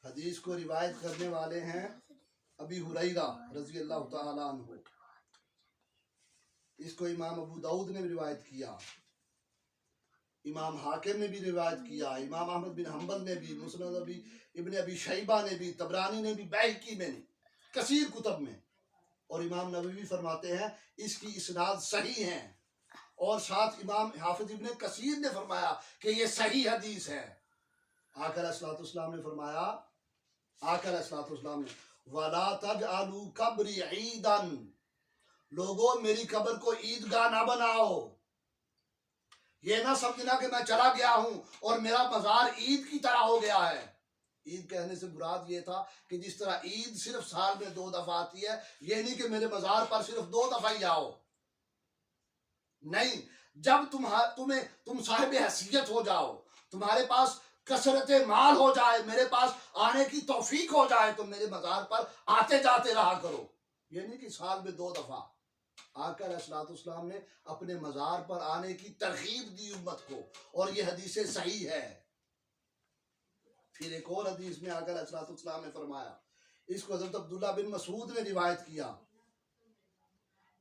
حدیث کو روایت کرنے والے ہیں ابی ہریرہ رضی اللہ تعالیٰ عنہ، اس کو امام ابو داؤد نے بھی روایت کیا، امام حاکم نے بھی روایت کیا، امام احمد بن حنبل نے بھی، مسند ابن ابی شیبہ نے بھی، طبرانی نے بھی، بیہقی میں نے، کثیر کتب میں، اور امام نووی فرماتے ہیں اس کی اسناد صحیح ہیں، اور ساتھ امام حافظ ابن کثیر نے فرمایا کہ یہ صحیح حدیث ہے۔ آقا علیہ الصلوۃ والسلام نے فرمایا، آقا علیہ الصلوۃ والسلام نے وَلَا تَجْعَلُوا قَبْرِي عِيدًا، لوگوں میری قبر کو عیدگاہ نہ بناؤ، یہ نہ سمجھنا کہ میں چلا گیا ہوں اور میرا مزار عید کی طرح ہو گیا ہے۔ عید کہنے سے مراد یہ تھا کہ جس طرح عید صرف سال میں 2 دفعہ آتی ہے، یہ نہیں کہ میرے مزار پر صرف 2 دفعہ ہی آؤ، نہیں، جب تم صاحب حیثیت ہو جاؤ، تمہارے پاس کثرت مال ہو جائے، میرے پاس آنے کی توفیق ہو جائے، تو میرے مزار پر آتے جاتے رہا کرو، یہ نہیں کہ سال میں 2 دفعہ۔ آقا علیہ الصلوۃ والسلام نے اپنے مزار پر آنے کی ترغیب دی امت کو، اور یہ حدیث صحیح ہے۔ پھر ایک اور حدیث میں آقا علیہ الصلوۃ والسلام نے فرمایا، اس کو حضرت عبداللہ بن مسعود نے روایت کیا،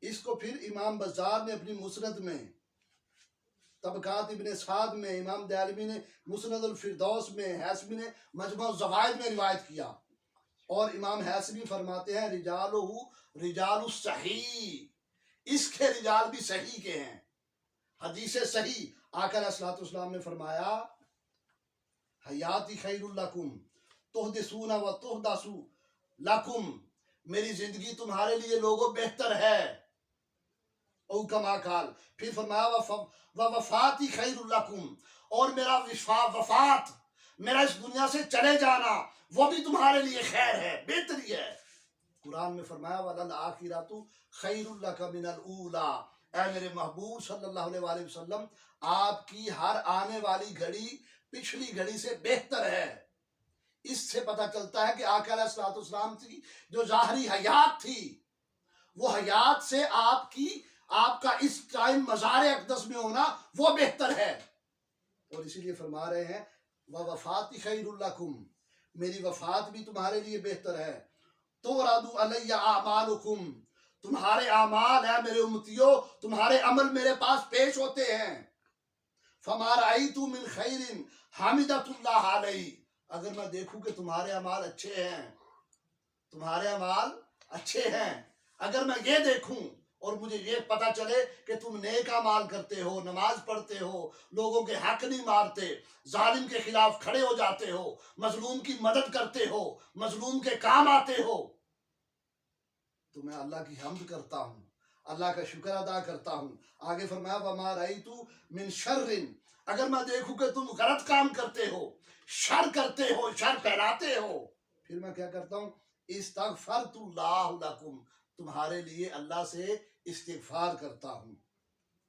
اس کو پھر امام بزار نے اپنی مسند میں، طبقات ابن سعد میں، امام دارمی نے مسند الفردوس میں، حیثمی نے مجمع الزوائد میں روایت کیا، اور امام حیثمی فرماتے ہیں رجالہ رجال الصحیح، اس کے رجال بھی صحیح کے ہیں، حدیث صحیح۔ آقا علیہ الصلوۃ والسلام نے فرمایا حیاتی خیر لکم تحدثون و تحدث لکم، میری زندگی تمہارے لیے لوگوں بہتر ہے، او کما قال، پھر فرمایا وفاتی خیر لکم، اور میرا وفات، میرا اس دنیا سے چلے جانا، وہ بھی تمہارے لیے خیر ہے، بہتری ہے۔ قرآن میں فرمایا وَلَلْآخِرَةُ خَيْرٌ لَكَ مِنَ الْأُولَىٰ، اے میرے محبوب صلی اللہ علیہ وآلہ وسلم، آپ کی ہر آنے والی گھڑی پچھلی گھڑی سے بہتر ہے۔ اس سے پتہ چلتا ہے کہ آقا علیہ الصلوۃ والسلام کی جو ظاہری حیات تھی، وہ حیات سے آپ کا اس ٹائم مزار اقدس میں ہونا وہ بہتر ہے، اور اسی لیے فرما رہے ہیں وَوَفَاتِ خَيْرٌ لَكُمْ، میری وفات بھی تمہارے لیے بہتر ہے۔ تُعْرَضُ عَلَيَّ أَعْمَالُكُمْ، تمہارے اعمال ہیں میرے امتیوں، تمہارے عمل میرے پاس پیش ہوتے ہیں۔ فَمَا رَأَيْتُ مِنْ خَيْرٍ حَمِدَتُ اللَّهَ عَلَيْهِ، اگر میں دیکھوں کہ تمہارے اعمال اچھے ہیں، تمہارے اعمال اچھے ہیں، اگر میں یہ دیکھوں اور مجھے یہ پتہ چلے کہ تم نیک اعمال کرتے ہو، نماز پڑھتے ہو، لوگوں کے حق نہیں مارتے، ظالم کے خلاف کھڑے ہو جاتے ہو، مظلوم کی مدد کرتے ہو، مظلوم کے کام آتے ہو، تو میں اللہ کی حمد کرتا ہوں، اللہ کا شکر ادا کرتا ہوں۔ آگے فرمایا وَمَا رَأَيْتُ مِن شَرٍ، اگر میں دیکھوں کہ تم غلط کام کرتے ہو، شر کرتے ہو، شر پھیلاتے ہو، پھر میں کیا کرتا ہوں استغفرت اللہ لکم، تمہارے لیے اللہ سے استغفار کرتا ہوں۔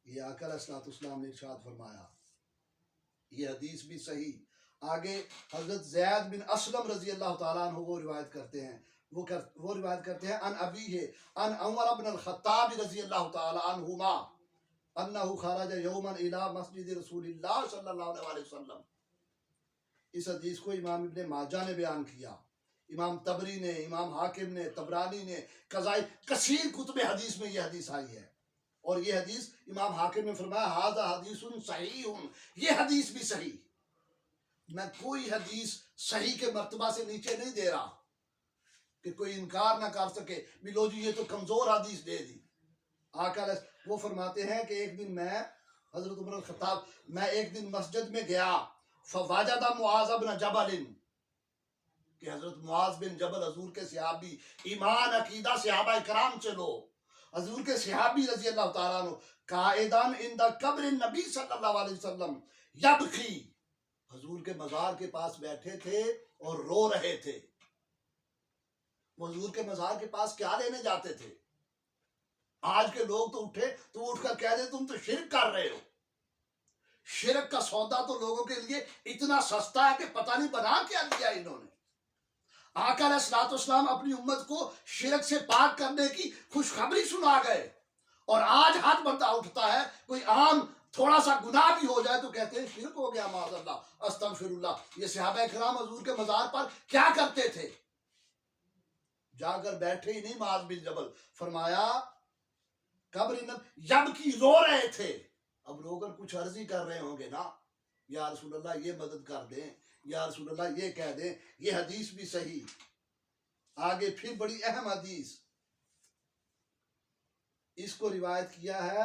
یہ آقا علیہ الصلوۃ والسلام نے ارشاد فرمایا، یہ حدیث بھی صحیح۔ آگے حضرت زید بن اسلم رضی اللہ تعالیٰ عنہ وہ روایت کرتے ہیں، وہ روایت کرتے ہیں ان ابیہ ان عمر بن الخطاب رضی اللہ تعالیٰ عنہما انہ خرج یوما الی مسجد رسول اللہ صلی اللہ علیہ وسلم۔ اس حدیث کو امام ابن ماجہ نے بیان کیا، امام طبری نے، امام حاکم نے، طبرانی نے، کثیر کتب حدیث میں یہ حدیث آئی ہے، اور یہ حدیث امام حاکم نے فرمایا ھذا حدیث صحیح، یہ حدیث بھی صحیح۔ میں کوئی حدیث صحیح کے مرتبہ سے نیچے نہیں دے رہا کہ کوئی انکار نہ کر سکے بھی لو جی یہ تو کمزور حدیث دے دی۔ آقا وہ فرماتے ہیں کہ ایک دن میں، حضرت عمر الخطاب، میں ایک دن مسجد میں گیا فواجد معاذ بن جبل، کہ حضرت معاذ بن جبل حضور کے صحابی، ایمان عقیدہ صحابہ کرام سے لو، حضور کے صحابی رضی اللہ تعالیٰ عنہ، قائدان عند قبر النبی صلی اللہ علیہ وسلم یبکی، حضور کے مزار کے پاس بیٹھے تھے اور رو رہے تھے۔ وہ حضور کے مزار کے پاس کیا لینے جاتے تھے؟ آج کے لوگ تو اٹھے تو اٹھ کر کہہ دے تم تو شرک کر رہے ہو۔ شرک کا سودا تو لوگوں کے لیے اتنا سستا ہے کہ پتہ نہیں بنا کیا دیا انہوں نے۔ آقا علیہ الصلوۃ والسلام اپنی امت کو شرک سے پاک کرنے کی خوشخبری سنا گئے، اور آج ہاتھ بندہ اٹھتا ہے، کوئی عام تھوڑا سا گناہ بھی ہو جائے تو کہتے ہیں شرک ہو گیا معاذ اللہ استغفر اللہ۔ یہ صحابہ کرام حضور کے مزار پر کیا کرتے تھے؟ جا کر بیٹھے ہی نہیں معاذ بن جبل، فرمایا قبر جب کی رو رہے تھے، اب رو کر کچھ عرضی کر رہے ہوں گے نا، یا رسول اللہ یہ مدد کر دیں، یا رسول اللہ یہ کہہ دیں۔ یہ حدیث بھی صحیح۔ آگے پھر بڑی اہم حدیث، اس کو روایت کیا ہے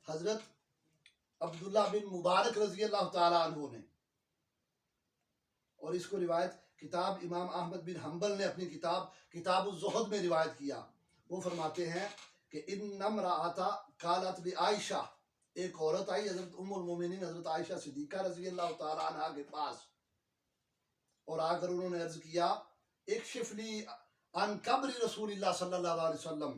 حضرت عبداللہ بن مبارک رضی اللہ تعالیٰ عنہ نے، اور اس کو روایت کتاب امام احمد بن حنبل نے اپنی کتاب الزہد میں روایت کیا۔ وہ فرماتے ہیں کہ ان امرأۃ قالت لعائشہ، ایک عورت آئی حضرت ام المومنین حضرت عائشہ صدیقہ رضی اللہ تعالیٰ عنہ کے پاس، اور آ کر انہوں نے عرض کیا اکشف لی عن قبر رسول اللہ صلی اللہ علیہ وسلم،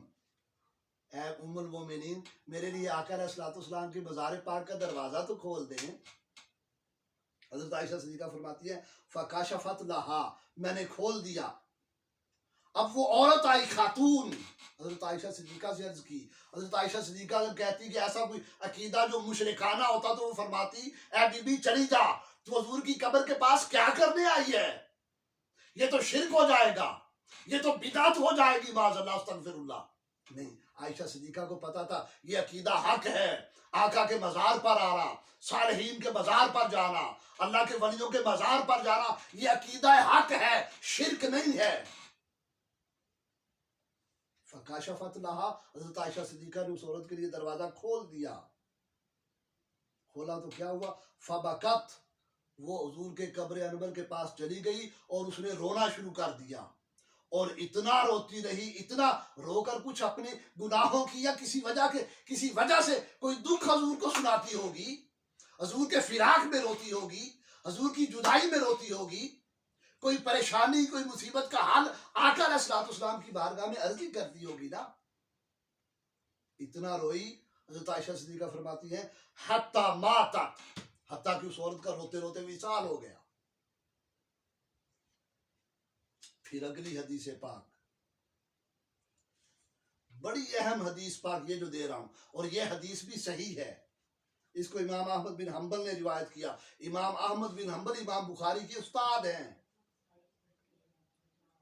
اے ام المومنین میرے لیے آقا علیہ الصلوۃ والسلام کی مزار پاک کا دروازہ تو کھول دیں۔ حضرت عائشہ صدیقہ فرماتی ہے فکاشفت لہا، میں نے کھول دیا۔ اب وہ عورت آئی خاتون، حضرت عائشہ صدیقہ سے عرض کی۔ حضرت عائشہ صدیقہ اگر کہتی کہ ایسا کوئی عقیدہ جو مشرکانہ ہوتا تو وہ فرماتی اے بی بی چلی جا، تو حضور کی قبر کے پاس کیا کرنے آئی ہے؟ یہ تو شرک ہو جائے گا، یہ تو بدعت ہو جائے گی معاذ اللہ استغفر اللہ۔ نہیں، عائشہ صدیقہ کو پتا تھا یہ عقیدہ حق ہے، آقا کے مزار پر آنا، صالحین کے مزار پر جانا، اللہ کے ولیوں کے مزار پر جانا، یہ عقیدہ حق ہے، شرک نہیں ہے۔ فکاشفت لہا، حضرت عائشہ صدیقہ نے اس عورت کے لیے دروازہ کھول دیا۔ کھولا تو کیا ہوا؟ فبکت، وہ حضور کے قبر انور کے پاس چلی گئی اور اس نے رونا شروع کر دیا، اور اتنا روتی رہی، اتنا رو کر کچھ اپنے گناہوں کی یا کسی وجہ سے کوئی دکھ حضور کو سناتی ہوگی، حضور کے فراق میں روتی ہوگی، حضور کی جدائی میں روتی ہوگی، کوئی پریشانی کوئی مصیبت کا حل آقا علیہ الصلوۃ والسلام کی بارگاہ میں عرضی کرتی ہوگی نا، اتنا روئی۔ حضرت عائشہ صدیقہ فرماتی ہیں حتی ماتت، حتیٰ کہ اس عورت کا روتے روتے وصال ہو گیا۔ پھر اگلی حدیث پاک، بڑی اہم حدیث پاک یہ جو دے رہا ہوں، اور یہ حدیث بھی صحیح ہے۔ اس کو امام احمد بن حنبل نے روایت کیا۔ امام احمد بن حنبل امام بخاری کے استاد ہیں۔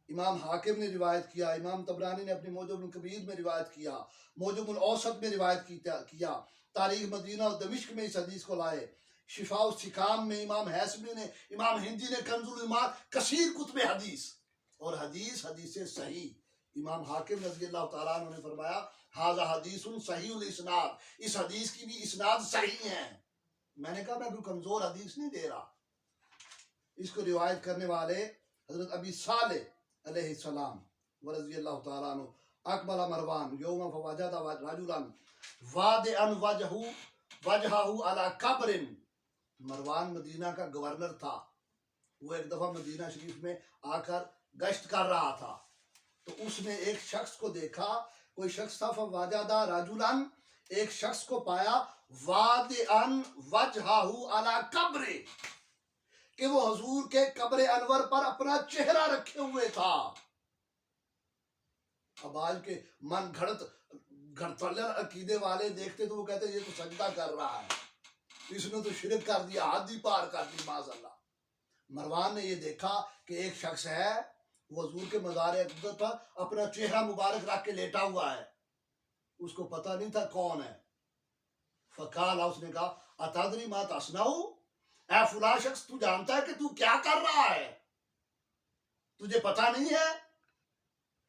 امام حاکم نے روایت کیا، امام طبرانی نے اپنی موجم الکبیر میں روایت کیا، موجم الاوسط میں روایت کیا، تاریخ مدینہ اور دمشق میں اس حدیث کو لائے، شفاء السقام میں امام حیثمی نے، امام ہندی نے کنز الایمان، کثیر کتب حدیث، اور حدیث صحیح۔ امام حاکم رضی اللہ تعالیٰ عنہ نے فرمایا ھذا حدیث صحیح الاسناد، اس حدیث کی بھی اسناد صحیح ہے۔ میں نے کہا میں کوئی کمزور حدیث نہیں دے رہا۔ اس کو روایت کرنے والے حضرت ابی صالح علیہ السلام ورضی اللہ تعالیٰ عنہ، اقبل مروان یوم فوجد رجلا وادعا وجہہ علی قبر، مروان مدینہ کا گورنر تھا، وہ ایک دفعہ مدینہ شریف میں آ کر گشت کر رہا تھا، تو اس نے ایک شخص کو دیکھا، کوئی شخص تھا فوجد رجلا، ایک شخص کو پایا وادعا وجہہ علی قبر، کہ وہ حضور کے قبر انور پر اپنا چہرہ رکھے ہوئے تھا۔ اب آج کے من گھڑت عقیدے والے دیکھتے تو وہ کہتے یہ تو سجدہ کر رہا ہے، اس نے تو شرک کر دیا، حد ہی پار کر دی معاذ اللہ۔ مروان نے یہ دیکھا کہ ایک شخص ہے وہ حضور کے مزار اقدس پر اپنا چہرہ مبارک رکھ کے لیٹا ہوا ہے، اس کو پتہ نہیں تھا کون ہے۔ فقال، اس نے کہا اتدری ما تصنع، اے فلاں شخص تو جانتا ہے کہ تو کیا کر رہا ہے؟ تجھے پتہ نہیں ہے؟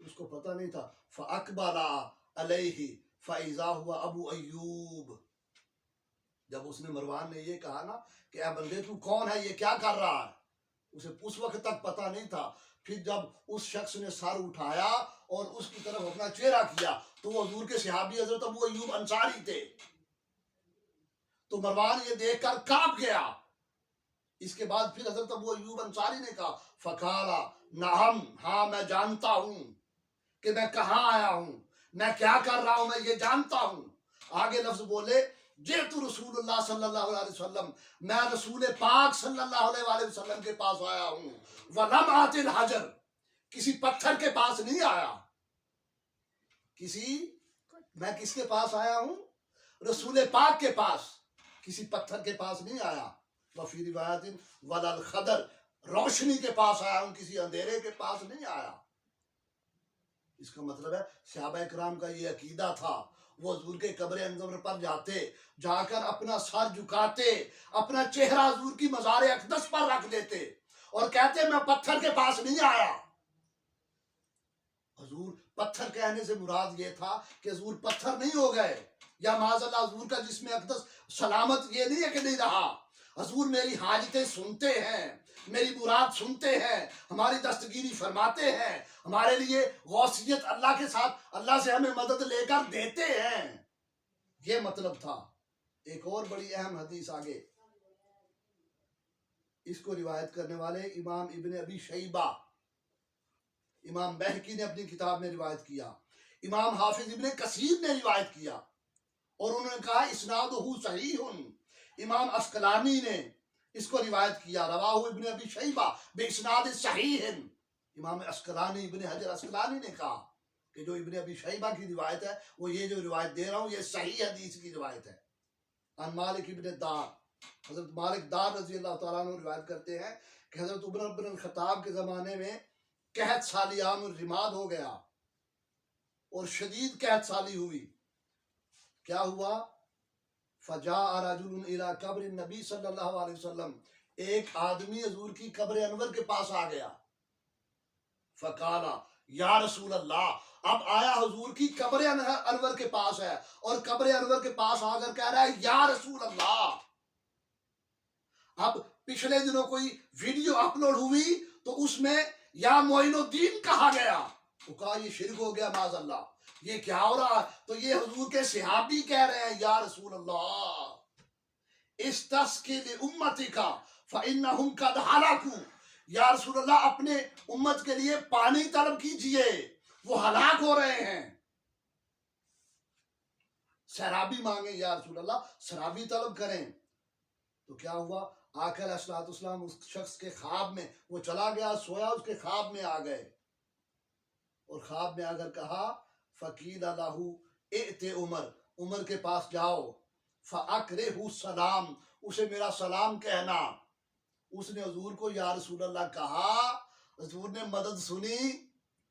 اس کو پتہ نہیں تھا۔ فاقبل علیہ فاذا ہوا ابو ایوب، جب اس نے مروان نے یہ کہا نا کہ اے بندے تو کون ہے، یہ کیا کر رہا ہے، اسے اس وقت تک پتہ نہیں تھا۔ پھر جب اس شخص نے سر اٹھایا اور اس کی طرف اپنا چہرہ کیا تو وہ حضور کے صحابی حضرت ابو ایوب انصاری تھے، تو مروان یہ دیکھ کر کانپ گیا۔ اس کے بعد پھر حضرت ابو ایوب انصاری نے کہا فقالا نعم، ہاں میں جانتا ہوں کہ میں کہاں آیا ہوں، میں کیا کر رہا ہوں، میں یہ جانتا ہوں۔ آگے لفظ بولے جئت رسول اللہ صلی اللہ علیہ وسلم، میں رسول پاک صلی اللہ علیہ وسلم کے پاس آیا ہوں، ولم آت الحجر، کسی پتھر کے پاس نہیں آیا، میں کس کے پاس آیا ہوں؟ رسول پاک کے پاس۔ کسی پتھر کے پاس نہیں آیا. وفی روایت ولل خدر، روشنی کے پاس آیا ہوں، کسی اندھیرے کے پاس نہیں آیا. اس کا مطلب ہے صحابہ کرام کا یہ عقیدہ تھا. وہ حضور کے قبر انور پر جاتے، جا کر اپنا سر جھکاتے، اپنا چہرہ حضور کی مزار اقدس پر رکھ دیتے اور کہتے میں پتھر کے پاس نہیں آیا. حضور پتھر کہنے سے مراد یہ تھا کہ حضور پتھر نہیں ہو گئے، یا معاذ اللہ حضور کا جسم اقدس سلامت یہ نہیں ہے کہ نہیں رہا. حضور میری حاجتیں سنتے ہیں، میری مراد سنتے ہیں، ہماری دستگیری فرماتے ہیں، ہمارے لیے غوثیت اللہ کے ساتھ اللہ سے ہمیں مدد لے کر دیتے ہیں. یہ مطلب تھا. ایک اور بڑی اہم حدیث آگے، اس کو روایت کرنے والے امام ابن ابی شیبہ، امام بہقی نے اپنی کتاب میں روایت کیا، امام حافظ ابن کثیر نے روایت کیا اور انہوں نے کہا اسنادہ صحیح. امام عسقلانی نے اس کو روایت کیا، رواہ ابن ابی شیبہ باسناد صحیح. امام عسقلانی، ابن حجر عسقلانی نے کہا کہ جو ابن ابی شیبہ کی روایت ہے، وہ یہ جو روایت دے رہا ہوں یہ صحیح حدیث کی روایت ہے. عن مالک ابن دار، حضرت مالک دار رضی اللہ تعالیٰ عنہ روایت کرتے ہیں کہ حضرت عمر بن الخطاب کے زمانے میں قحط سالی عام الرماد ہو گیا اور شدید قحط سالی ہوئی. کیا ہوا؟ فجاء رجل الى قبر النبی صلی اللہ علیہ وسلم، ایک آدمی حضور کی قبر انور کے پاس آ گیا. فقالا یا رسول اللہ، اب آیا حضور کی قبر انور کے پاس ہے اور قبر انور کے پاس آ کر کہہ رہا ہے یا رسول اللہ. اب پچھلے دنوں کوئی ویڈیو اپلوڈ ہوئی تو اس میں یا معین الدین کہا گیا، وہ کہا یہ شرک ہو گیا معاذ اللہ، یہ کیا ہو رہا ہے؟ تو یہ حضور کے صحابی کہہ رہے ہیں یا رسول اللہ استسقِ لِأُمَّتِكَ فَإِنَّهُمْ قَدْ هَلَكُوا، یا رسول اللہ اپنے امت کے لیے پانی طلب کیجئے، وہ ہلاک ہو رہے ہیں. سرابی مانگے یا رسول اللہ، سرابی طلب کریں. تو کیا ہوا؟ آقا علیہ الصلوۃ والسلام اس شخص کے خواب میں، وہ چلا گیا سویا، اس کے خواب میں آ گئے اور خواب میں آ کر کہا فقیل لہ ائت عمر، عمر کے پاس جاؤ، فاقرہ السلام، اسے میرا سلام کہنا. اس نے حضور کو یا رسول اللہ کہا، حضور نے مدد سنی،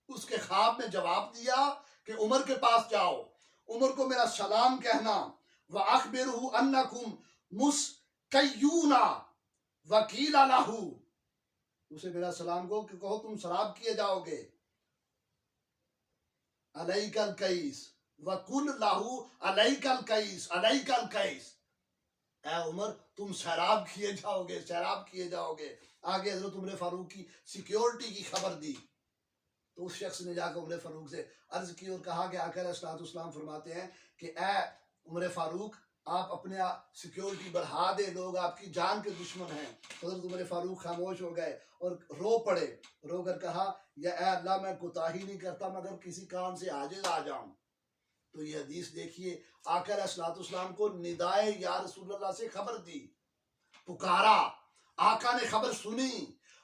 اس کے خواب میں جواب دیا کہ عمر کے پاس جاؤ، عمر کو میرا سلام کہنا. وَأَخْبِرْهُ أَنَّكُمْ مُسْقَيُّونَ وَقِيلَ لَهُ، اسے میرا سلام کو کہ کہو تم سراب کیے جاؤ گے. علیک الکیس وَقُلْ لَهُ علیک الکیس علیک الکیس، اے عمر تم سیراب کیے جاؤ گے، سیراب کیے جاؤ گے. آگے حضرت عمر فاروق کی سیکیورٹی کی خبر دی تو اس شخص نے جا کر عمر فاروق سے عرض کی اور کہا کہ آقا علیہ الصلوۃ والسلام فرماتے ہیں کہ اے عمر فاروق آپ اپنے سیکیورٹی بڑھا دیں، لوگ آپ کی جان کے دشمن ہیں. حضرت عمر فاروق خاموش ہو گئے اور رو پڑے، رو کر کہا یا اے اللہ میں کوتاہی نہیں کرتا مگر کسی کام سے عاجز آ جاؤں. تو یہ حدیث دیکھیے، آقا علیہ الصلوۃ والسلام کو ندائے یا رسول اللہ سے خبر دی، پکارا، آقا نے خبر سنی،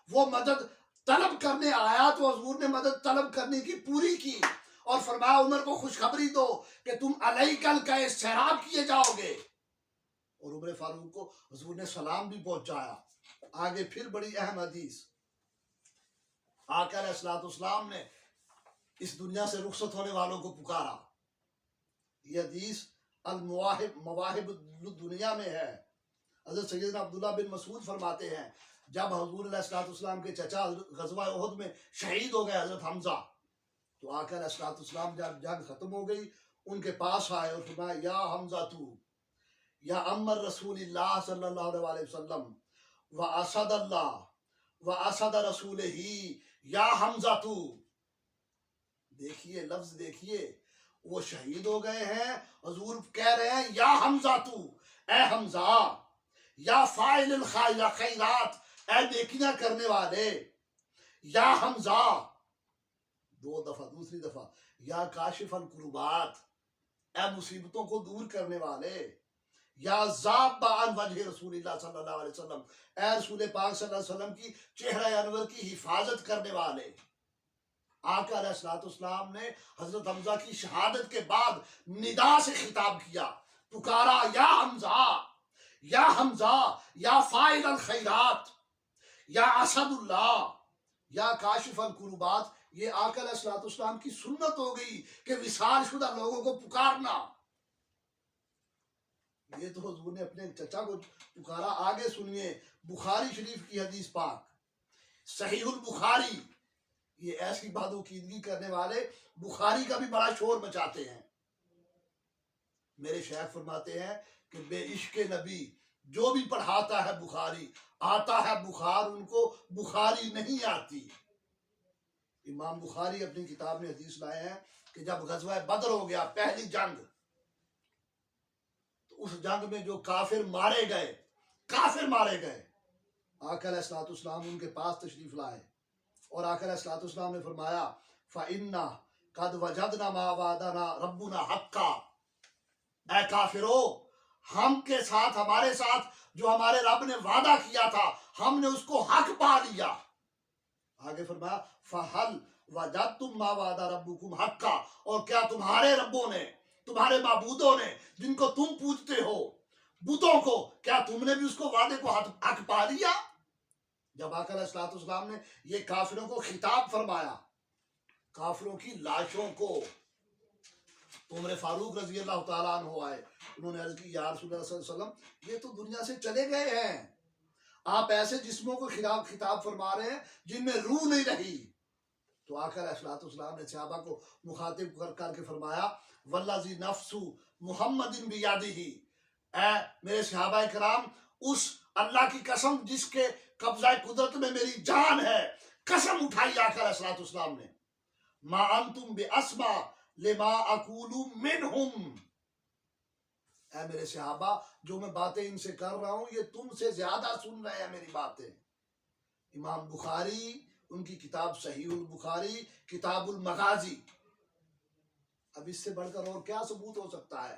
وہ مدد طلب کرنے آیا تو حضور نے مدد طلب کرنے کی پوری کی اور فرمایا عمر کو خوشخبری دو کہ تم علیک الکیس سیراب کیے جاؤ گے. اور عمر فاروق کو حضور نے سلام بھی پہنچایا. آگے پھر بڑی اہم حدیث، آقا علیہ الصلوۃ والسلام نے اس دنیا سے رخصت ہونے والوں کو پکارا. یہ حدیث المواہب مواہب الدنیا میں ہے. حضرت سیدنا عبداللہ بن مسعود فرماتے ہیں جب حضور علیہ الصلوۃ والسلام کے چچا غزوہ احد میں شہید ہو گئے حضرت حمزہ، تو آقا علیہ الصلوۃ والسلام جب جنگ ختم ہو گئی ان کے پاس آئے اور فرمایا یا حمزہ تو یا امر رسول اللہ صلی اللہ علیہ وسلم و اسد اللہ و اسد رسول ہی یا حمزہ تو. دیکھیے لفظ دیکھیے، وہ شہید ہو گئے ہیں، حضور کہہ رہے ہیں یا حمزہ تو، اے حمزہ، یا فاعل الخیرات، اے نیکیاں کرنے والے، یا حمزہ دو دفعہ، دوسری دفعہ یا کاشف الکربات، اے مصیبتوں کو دور کرنے والے، یا ذاب عن وجہ رسول اللہ صلی اللہ علیہ وسلم، اے رسول پاک صلی اللہ علیہ وسلم کی چہرہ انور کی حفاظت کرنے والے. آقا علیہ الصلوۃ والسلام نے حضرت حمزہ کی شہادت کے بعد ندا سے خطاب کیا، پکارا یا حمزہ، یا حمزہ، یا فاعل الخیرات، یا اسد اللہ، یا کاشف الکربات، یہ آقا علیہ الصلوۃ والسلام کی سنت ہو گئی کہ وصال شدہ لوگوں کو پکارنا۔ یہ تو حضور نے اپنے چچا کو پکارا۔ آگے سنیے بخاری شریف کی حدیث پاک، صحیح البخاری۔ یہ ایسی بادوقیدگی کرنے والے بخاری کا بھی بڑا شور مچاتے ہیں۔ میرے شیخ فرماتے ہیں کہ بے عشق نبی جو بھی پڑھاتا ہے بخاری، آتا ہے بخار، ان کو بخاری نہیں آتی۔ امام بخاری اپنی کتاب میں حدیث لائے ہیں کہ جب غزوہ بدر ہو گیا، پہلی جنگ، تو اس جنگ میں جو کافر مارے گئے، آقا علیہ الصلوۃ والسلام ان کے پاس تشریف لائے، اور آقا علیہ الصلوۃ والسلام نے فرمایا فَإِنَّا قَدْ وَجَدْنَا مَا وَعَدَنَا رَبُّنَا حَقًّا، اے کافرو، ہم کے ساتھ، ہمارے ساتھ جو ہمارے رب نے وعدہ کیا تھا، ہم نے اس کو حق پا لیا۔ آگے فرمایا فَهَلْ وَجَدْتُمْ مَا وَعَدَ رَبُّكُمْ حَقًّا، اور کیا تمہارے ربوں نے، تمہارے معبودوں نے جن کو تم پوجتے ہو، بتوں کو، کیا تم نے بھی اس کو وعدے کو حق پا لیا؟ جب آقا علیہ الصلوۃ والسلام نے یہ کافروں کو خطاب فرمایا، کافروں کی لاشوں کو، عمر فاروق رضی اللہ تعالیٰ عنہ آئے، انہوں نے عرض کی یا رسول اللہ صلی اللہ علیہ وسلم، یہ تو دنیا سے چلے گئے ہیں، آپ ایسے جسموں کو خطاب فرما رہے ہیں جن میں روح نہیں رہی۔ تو آقا علیہ الصلوۃ والسلام نے صحابہ کو مخاطب کر کے فرمایا والذی نفس محمد بیدہ، اے میرے صحابہ کرام، اس اللہ کی قسم جس کے قبضہ قدرت میں میری جان ہے، قسم اٹھائی آقا علیہ الصلوۃ والسلام نے، ما انتم باسمع لما اقول منہم، اے میرے صحابہ، جو میں باتیں ان سے کر رہا ہوں یہ تم سے زیادہ سن رہے ہیں میری باتیں۔ امام بخاری، ان کی کتاب صحیح البخاری، کتاب المغازی، اب اس سے بڑھ کر اور کیا ثبوت ہو سکتا ہے؟